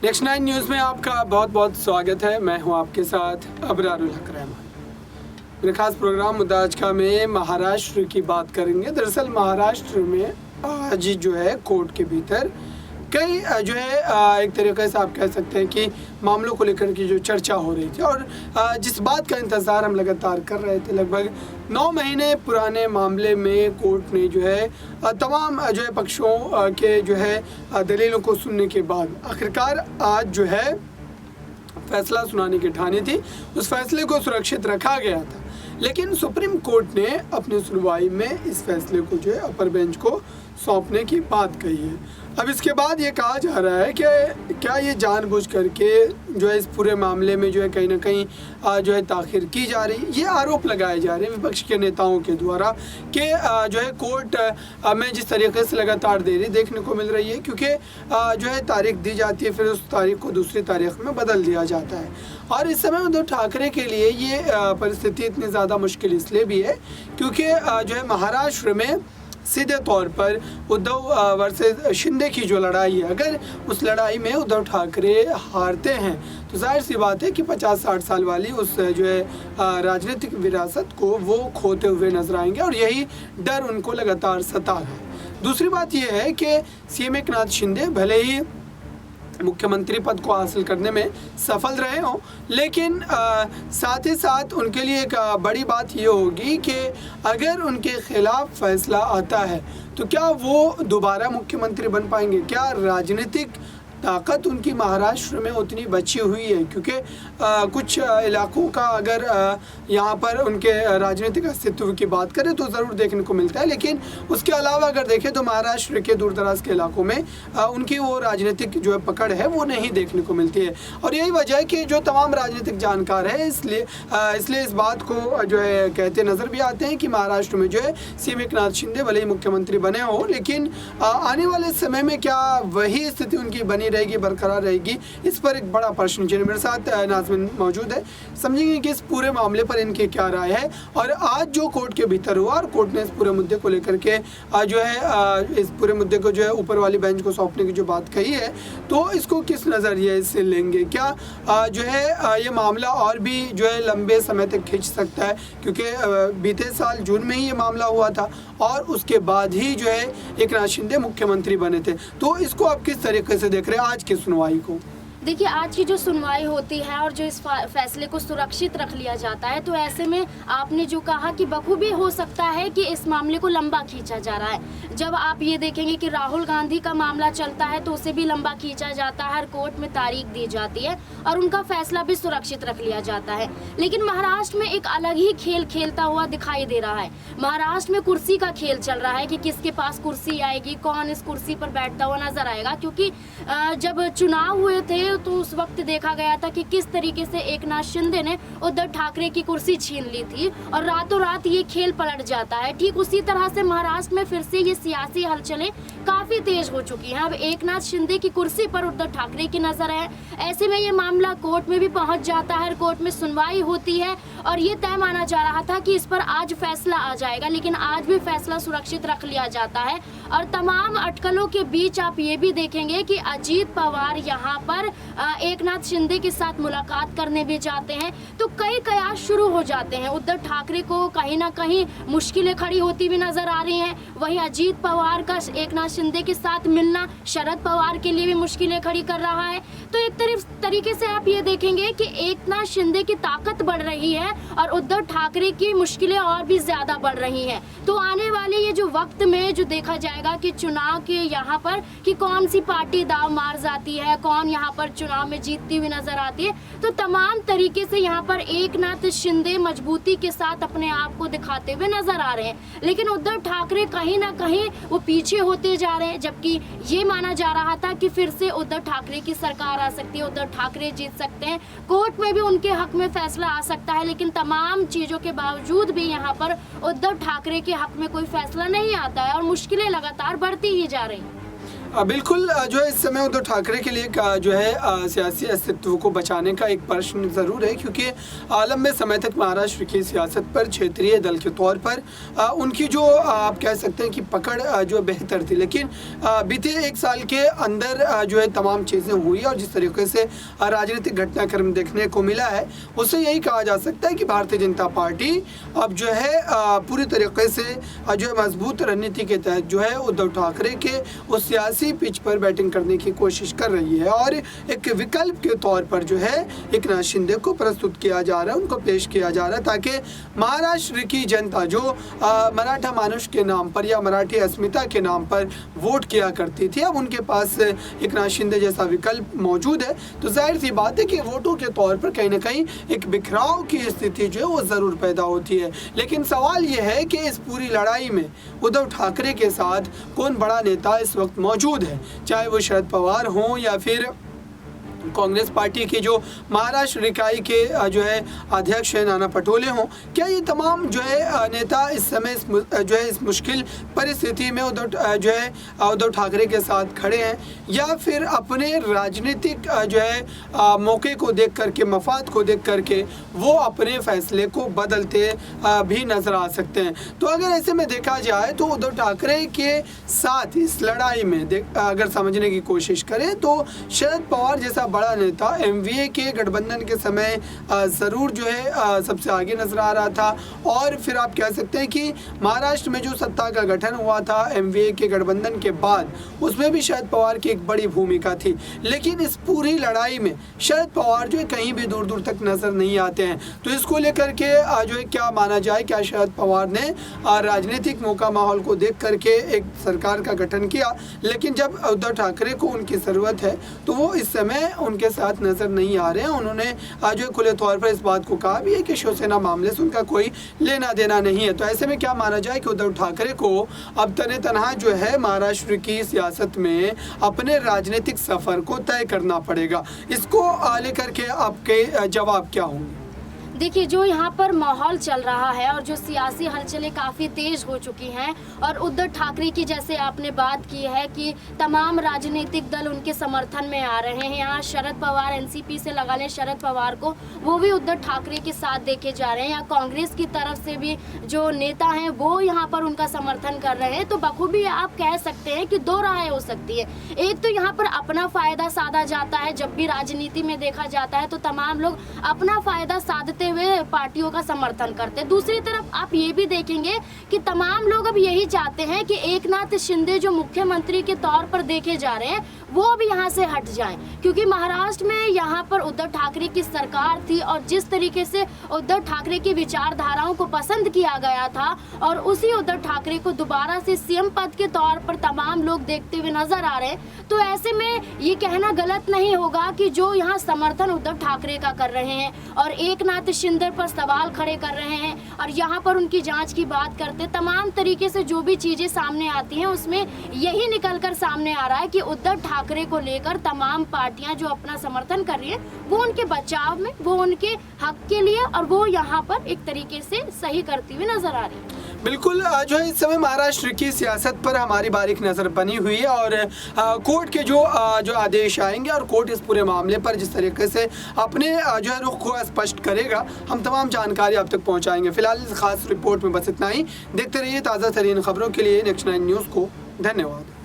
Next 9 news में आपका बहुत बहुत स्वागत है। मैं हूं आपके साथ अबरारुल हक रहमान। मेरे खास प्रोग्राम मुद्दा आज का में महाराष्ट्र की बात करेंगे। दरअसल महाराष्ट्र में आज जो है कोर्ट के भीतर कई जो है एक तरीके से आप कह सकते हैं कि मामलों को लेकर की जो चर्चा हो रही थी और जिस बात का इंतज़ार हम लगातार कर रहे थे, लगभग 9 महीने पुराने मामले में कोर्ट ने जो है तमाम जो है पक्षों के जो है दलीलों को सुनने के बाद आखिरकार आज जो है फैसला सुनाने की ठानी थी। उस फैसले को सुरक्षित रखा गया था, लेकिन सुप्रीम कोर्ट ने अपनी सुनवाई में इस फैसले को जो है अपर बेंच को सौंपने की बात कही है। अब इसके बाद ये कहा जा रहा है कि क्या ये जानबूझ करके जो है इस पूरे मामले में जो है कहीं ना कहीं जो है ताख़ीर की जा रही है। ये आरोप लगाए जा रहे हैं विपक्ष के नेताओं के द्वारा कि जो है कोर्ट में जिस तरीके से लगातार देरी देखने को मिल रही है, क्योंकि जो है तारीख दी जाती है, फिर उस तारीख को दूसरी तारीख में बदल दिया जाता है। और इस समय उद्धव ठाकरे के लिए ये परिस्थिति इतनी ज़्यादा मुश्किल इसलिए भी है क्योंकि जो है महाराष्ट्र में सीधे तौर पर उद्धव वर्सेस शिंदे की जो लड़ाई है, अगर उस लड़ाई में उद्धव ठाकरे हारते हैं तो जाहिर सी बात है कि 50-60 साल वाली उस जो है राजनीतिक विरासत को वो खोते हुए नजर आएंगे और यही डर उनको लगातार सता रहा है। दूसरी बात यह है कि सीएम एकनाथ शिंदे भले ही मुख्यमंत्री पद को हासिल करने में सफल रहे हों, लेकिन साथ ही साथ उनके लिए एक बड़ी बात ये होगी कि अगर उनके खिलाफ फैसला आता है तो क्या वो दोबारा मुख्यमंत्री बन पाएंगे। क्या राजनीतिक ताकत उनकी महाराष्ट्र में उतनी बची हुई है, क्योंकि कुछ इलाकों का अगर यहाँ पर उनके राजनीतिक अस्तित्व की बात करें तो ज़रूर देखने को मिलता है, लेकिन उसके अलावा अगर देखें तो महाराष्ट्र के दूर दराज के इलाकों में उनकी वो राजनीतिक जो है पकड़ है वो नहीं देखने को मिलती है। और यही वजह है कि जो तमाम राजनीतिक जानकार है इसलिए इस बात को जो है कहते नज़र भी आते हैं कि महाराष्ट्र में जो है सीएम एकनाथ शिंदे भले ही मुख्यमंत्री बने हो, लेकिन आने वाले समय में क्या वही स्थिति उनकी बनी रहेगी, बरकरार रहेगी, इस पर एक बड़ा प्रश्न चिन्ह। मेरे साथ नाज़मीन मौजूद है, समझेंगे कि इस पूरे मामले पर इनकी क्या राय है और आज जो कोर्ट के भीतर हुआ और कोर्ट ने इस पूरे मुद्दे को लेकर के जो है इस पूरे मुद्दे को जो है ऊपर वाली बेंच को सौंपने की जो बात कही है, तो इसको किस नज़रिए से लेंगे। क्या जो है ये मामला और भी जो है लंबे समय तक खिंच सकता है, क्योंकि बीते साल जून में ही ये मामला हुआ था और उसके बाद ही जो है एकनाथ शिंदे मुख्यमंत्री बने थे। तो इसको आप किस तरीके से देख रहे हैं आज की सुनवाई को? देखिए, आज की जो सुनवाई होती है और जो इस फैसले को सुरक्षित रख लिया जाता है, तो ऐसे में आपने जो कहा कि बखूबी हो सकता है कि इस मामले को लंबा खींचा जा रहा है। जब आप ये देखेंगे कि राहुल गांधी का मामला चलता है तो उसे भी लंबा खींचा जाता है, हर कोर्ट में तारीख दी जाती है और उनका फैसला भी सुरक्षित रख लिया जाता है। लेकिन महाराष्ट्र में एक अलग ही खेल खेलता हुआ दिखाई दे रहा है। महाराष्ट्र में कुर्सी का खेल चल रहा है कि किसके पास कुर्सी आएगी, कौन इस कुर्सी पर बैठता हुआ नजर आएगा। क्योंकि जब चुनाव हुए थे तो उस वक्त देखा गया था कि किस तरीके से एकनाथ शिंदे ने उद्धव ठाकरे की कुर्सी छीन ली थी और रातों रात ये खेल पलट जाता है। ठीक उसी तरह से महाराष्ट्र में फिर से ये सियासी हलचलें काफी तेज हो चुकी हैं। अब एकनाथ शिंदे की कुर्सी पर उद्धव ठाकरे की नजर है। ऐसे में ये मामला कोर्ट में भी पहुंच जाता है, कोर्ट में सुनवाई होती है और ये तय माना जा रहा था कि इस पर आज फैसला आ जाएगा, लेकिन आज भी फैसला सुरक्षित रख लिया जाता है। और तमाम अटकलों के बीच आप ये भी देखेंगे कि अजीत पवार यहाँ पर एकनाथ शिंदे के साथ मुलाकात करने भी जाते हैं, तो कई कयास शुरू हो जाते हैं। उद्धव ठाकरे को कहीं ना कहीं मुश्किलें खड़ी होती भी नजर आ रही हैं। वहीं अजीत पवार का एकनाथ शिंदे के साथ मिलना शरद पवार के लिए भी मुश्किलें खड़ी कर रहा है। तो एक तरीके से आप ये देखेंगे कि एकनाथ शिंदे की ताकत बढ़ रही है और उद्धव ठाकरे की मुश्किलें और भी ज्यादा बढ़ रही हैं। तो आने वाले ये जो वक्त में जो देखा जाएगा कि चुनाव के यहाँ पर कि कौन सी पार्टी दाव मार जाती है, कौन यहाँ पर चुनाव में जीतती हुई नजर आती है, तो तमाम तरीके से यहाँ पर एकनाथ शिंदे मजबूती के साथ अपने आप को दिखाते हुए नजर आ रहे हैं। लेकिन उद्धव ठाकरे कहीं ना कहीं वो पीछे होते जा रहे हैं, जबकि ये माना जा रहा था कि फिर से उद्धव ठाकरे की सरकार आ सकती है, उद्धव ठाकरे जीत सकते हैं, कोर्ट में भी उनके हक में फैसला आ सकता है। लेकिन तमाम चीजों के बावजूद भी यहाँ पर उद्धव ठाकरे के हक में कोई फैसला नहीं आता है और मुश्किलें लगातार बढ़ती ही जा रही हैं। बिल्कुल जो है इस समय उद्धव ठाकरे के लिए जो है सियासी अस्तित्व को बचाने का एक प्रश्न ज़रूर है, क्योंकि लंबे समय तक महाराष्ट्र की सियासत पर क्षेत्रीय दल के तौर पर उनकी जो आप कह सकते हैं कि पकड़ जो बेहतर थी, लेकिन बीते एक साल के अंदर जो है तमाम चीज़ें हुई और जिस तरीके से राजनीतिक घटनाक्रम देखने को मिला है उससे यही कहा जा सकता है कि भारतीय जनता पार्टी अब जो है पूरी तरीके से जो है मजबूत रणनीति के तहत जो है उद्धव ठाकरे के उस सियासी पिच पर बैटिंग करने की कोशिश कर रही है और एक विकल्प के तौर पर जो है एकनाथ शिंदे को प्रस्तुत किया जा रहा है, उनको पेश किया जा रहा है, ताकि महाराष्ट्र की जनता जो मराठा मानुष के नाम पर या मराठी अस्मिता के नाम पर वोट किया करती थी, अब उनके पास एकनाथ शिंदे जैसा विकल्प मौजूद है, तो जाहिर सी बात है कि वोटों के तौर पर कहीं ना कहीं एक बिखराव की स्थिति जो है वो ज़रूर पैदा होती है। लेकिन सवाल यह है कि इस पूरी लड़ाई में उद्धव ठाकरे के साथ कौन बड़ा नेता इस वक्त मौजूद है, चाहे वो शरद पवार हों या फिर कांग्रेस पार्टी के जो महाराष्ट्र इकाई के जो है अध्यक्ष हैं नाना पटोले हों। क्या ये तमाम जो है नेता इस समय जो है इस मुश्किल परिस्थिति में उद्धव ठाकरे के साथ खड़े हैं, या फिर अपने राजनीतिक जो है मौके को देख करके, मफाद को देख करके वो अपने फैसले को बदलते भी नज़र आ सकते हैं। तो अगर ऐसे में देखा जाए तो उद्धव ठाकरे के साथ इस लड़ाई में अगर समझने की कोशिश करें तो शरद पवार जैसा बड़ा नेता एमवीए के गठबंधन के समय ज़रूर जो है सबसे आगे नजर आ रहा था, और फिर आप कह सकते हैं कि महाराष्ट्र में जो सत्ता का गठन हुआ था एमवीए के गठबंधन के बाद उसमें भी शरद पवार की एक बड़ी भूमिका थी। लेकिन इस पूरी लड़ाई में शरद पवार जो है कहीं भी दूर दूर तक नजर नहीं आते हैं। तो इसको लेकर के जो है क्या माना जाए, क्या शरद पवार ने राजनीतिक मौका माहौल को देख करके एक सरकार का गठन किया, लेकिन जब उद्धव ठाकरे को उनकी ज़रूरत है तो वो इस समय उनके साथ नज़र नहीं आ रहे हैं। उन्होंने जो है खुले तौर पर इस बात को कहा भी है कि शिवसेना मामले से उनका कोई लेना देना नहीं है। तो ऐसे में क्या माना जाए कि उद्धव ठाकरे को अब तने तनहा जो है महाराष्ट्र की सियासत में अपने राजनीतिक सफ़र को तय करना पड़ेगा। इसको लेकर के आपके जवाब क्या होंगे? देखिए, जो यहाँ पर माहौल चल रहा है और जो सियासी हलचलें काफ़ी तेज़ हो चुकी हैं, और उद्धव ठाकरे की जैसे आपने बात की है कि तमाम राजनीतिक दल उनके समर्थन में आ रहे हैं। यहाँ शरद पवार एनसीपी से लगा लें शरद पवार को, वो भी उद्धव ठाकरे के साथ देखे जा रहे हैं, या कांग्रेस की तरफ से भी जो नेता हैं वो यहाँ पर उनका समर्थन कर रहे हैं। तो बखूबी आप कह सकते हैं कि दो राहें हो सकती है। एक तो यहाँ पर अपना फ़ायदा साधा जाता है, जब भी राजनीति में देखा जाता है तो तमाम लोग अपना फ़ायदा साधते हुए पार्टियों का समर्थन करते हैं। दूसरी तरफ आप ये भी देखेंगे कि तमाम लोग अब यही चाहते हैं कि एकनाथ शिंदे जो मुख्यमंत्री के तौर पर देखे जा रहे हैं वो अब यहाँ से हट जाएं, क्योंकि महाराष्ट्र में यहाँ पर उद्धव ठाकरे की सरकार थी और जिस तरीके से उद्धव ठाकरे की विचारधाराओं को पसंद किया गया था, और उसी उद्धव ठाकरे को दोबारा से सीएम पद के तौर पर तमाम लोग देखते हुए नजर आ रहे हैं। तो ऐसे में ये कहना गलत नहीं होगा कि जो यहाँ समर्थन उद्धव ठाकरे का कर रहे हैं और एकनाथ शिंदे पर सवाल खड़े कर रहे हैं और यहाँ पर उनकी जांच की बात करते, तमाम तरीके से जो भी चीज़ें सामने आती हैं उसमें यही निकल कर सामने आ रहा है कि उद्धव ठाकरे को लेकर तमाम पार्टियां जो अपना समर्थन कर रही हैं वो उनके बचाव में, वो उनके हक के लिए, और वो यहाँ पर एक तरीके से सही करती हुई नजर आ रही है। बिल्कुल जो है इस समय महाराष्ट्र की सियासत पर हमारी बारीक नज़र बनी हुई है, और कोर्ट के जो आदेश आएंगे और कोर्ट इस पूरे मामले पर जिस तरीके से अपने जो है रुख को स्पष्ट करेगा, हम तमाम जानकारी आप तक पहुंचाएंगे। फिलहाल इस खास रिपोर्ट में बस इतना ही। देखते रहिए ताज़ा तरीन खबरों के लिए नेक्स्ट 9 न्यूज़ को। धन्यवाद।